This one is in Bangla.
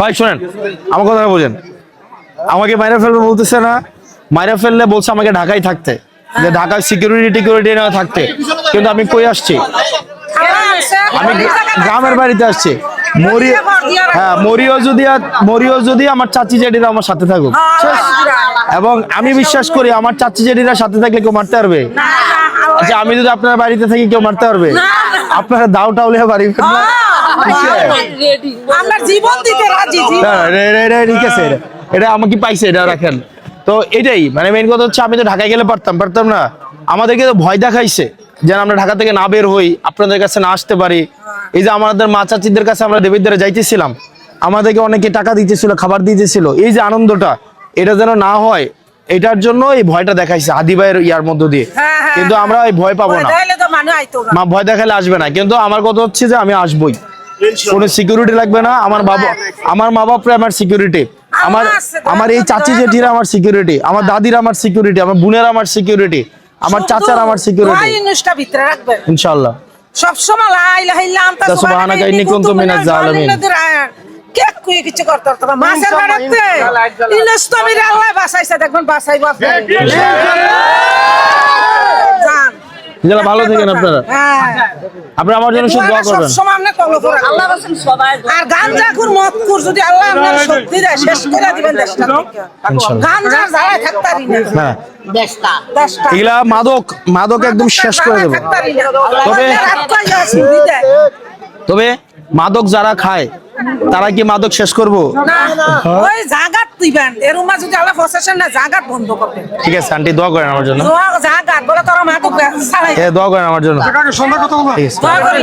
ভাই শোনেন আমার কথা বোঝেন, আমাকে মাইরা ফেলবে বলতেছে না, মাইরা ফেললে বলছে আমাকে ঢাকায় থাকতে, যে ঢাকায় সিকিউরিটি না থাকতে, কিন্তু আমি কই আসছি, আমি গ্রামের বাড়িতে আসছি। মরিও যদি আমার চাচি জেঠিরা আমার সাথে থাকুক, এবং আমি বিশ্বাস করি আমার চাচি জেঠিরা সাথে থাকলে কেউ মারতে পারবে। আচ্ছা আমি যদি আপনার বাড়িতে থাকি কেউ মারতে পারবে? আপনারা দাও টাউলে বাড়ি ঠিক আছে, এটা আমাকে পাইছে, এটা রাখেন। তো এটাই মানে মেইন কথা হচ্ছে, আমি তো ঢাকায় গেলে পারতাম না, আমাদেরকে তো ভয় দেখাইছে যেন আমরা ঢাকা থেকে না বের হই, আপনাদের কাছে না আসতে পারি। এই যে আমাদের মা চাচিদের কাছে আমরা দেবীদের যাইতেছিলাম, আমাদেরকে অনেকে টাকা দিতেছিল, খাবার দিতেছিল, এই যে আনন্দটা এটা যেন না হয়, এটার জন্য এই ভয়টা দেখাইছে হাদি ভাইয়ের ইয়ার মধ্য দিয়ে। কিন্তু আমরা এই ভয় পাবো না, মা ভয় দেখালে আসবে না, কিন্তু আমার কথা হচ্ছে যে আমি আসবই, কোনো সিকিউরিটি লাগবে না। আমার মা বাপরা আমার সিকিউরিটি, আমার এই চাচি জেঠিরা আমার সিকিউরিটি, আমার দাদিরা আমার সিকিউরিটি, আমার বোনেরা আমার সিকিউরিটি, আমার চাচার আমার সিকিউরিটি ইনশাআল্লাহ। সব সময় লা ইলাহা ইল্লা আনতা সুবহানাকা ইন্নী কুনতু মিনাজ জালিমিন। কে কই কিছু করতে পারতো না, মাছের বাড়াতে ইনস্টমির আল্লাহ বাঁচাইছে, দেখবেন বাঁচাইবো জান। যারা ভালো থাকেন আপনারা, আপনারা আমার জন্য শুধু দোয়া করবেন। আল্লাহ বাঁচান সবাই। আর গাঞ্জাখুর মদখুর যদি আল্লাহ আপনার শক্তি দেয়, শেষ করে দিবেন দেশটা থেকে। গাঞ্জার জ্বালায় থাকতারি না, হ্যাঁ দেশটা এগুলা মাদক একদম শেষ করে দেব। তবে মাদক যারা খায় তারা কি মাদক শেষ করবো? ওই জাগাত তুইবেন এরুমা যদি আল্লাহ প্রশাসন না জাগাত বন্ধ করবে। ঠিক আছে আন্টি দোয়া করেন আমার জন্য, জাগাত বলে তোরা মাদক ছাড়াই দোয়া করেন আমার জন্য। দোয়া করি।